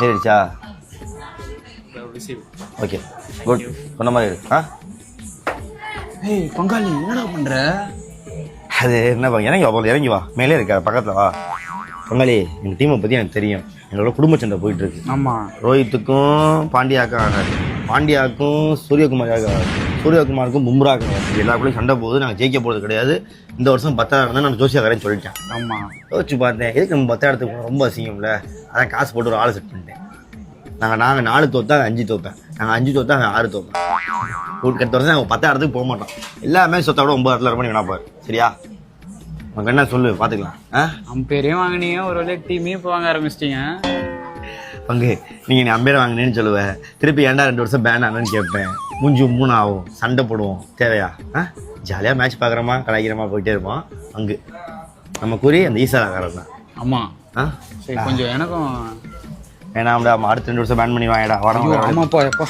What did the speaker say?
ஏறிடுச்சா? Okay good. சொன்ன மாதிரி இருக்கு. ஏய் பங்காளி என்னடா பண்ற? அது என்ன இறங்கி வா, மேலே இருக்க பக்கத்தில் வா. பங்காளி, எங்கள் டீமை பற்றி எனக்கு தெரியும். எங்களோட குடும்ப சண்டை போயிட்டு இருக்கு. ஆமாம். ரோஹித்துக்கும் பாண்டியாக்கும் ஆகாது, பாண்டியாவுக்கும் சூரியகுமாராக, சூரியகுமாருக்கும் பும்ராக்கும் ஆகாது. எல்லாருக்குள்ளேயும் சண்டை போகுது. நாங்கள் ஜெயிக்க போகிறது கிடையாது. இந்த வருஷம் 10ஆம் இருந்தால் நான் ஜோசியாக்காரன்னு சொல்லிட்டேன். ஆமாம். யோசிச்சு பார்த்தேன், எதுக்கு நம்ம 10 இடத்துக்கு போனால் ரொம்ப அசிங்கம்ல. அதான் காசு போட்டு ஒரு ஆளை செட் பண்ணிட்டேன். நாங்கள் 4 தோத்தா 5 தோப்பேன், நாங்கள் 5 தோத்தா 6 தோப்பேன். அடுத்த வருஷம் நாங்கள் 10 இடத்துக்கு போக மாட்டோம். எல்லாமே சொத்தை விட 9 இடத்துல இருப்போம். வேணா பாரு, சரியா? உனக்கு என்ன சொல்லு, பார்த்துக்கலாம். அம்பேரையும் வாங்கினீங்க, ஒரு வேலை டீமே இப்போ வாங்க ஆரம்பிச்சிட்டிங்க. பங்கு நீங்கள் நீ அம்பேரை வாங்கினேன்னு சொல்லுவேன். திருப்பி ஏன்டா 2 வருஷம் பேன் ஆனேன்னு கேட்பேன். மூஞ்சி 3 ஆகும், சண்டை போடுவோம். தேவையா? ஜாலியாக மேட்ச் பார்க்குறோமா, கலாய்க்கிறோமா, போயிட்டே இருப்போம். பங்கு நம்ம கூறி அந்த ஈசாலாக்காரன் தான். ஆமாம். சரி, கொஞ்சம் எனக்கும் வேணாம்டா. அடுத்த 2 வருஷம் பேன் பண்ணி வாங்கடா. ஆமாப்பா எப்பா.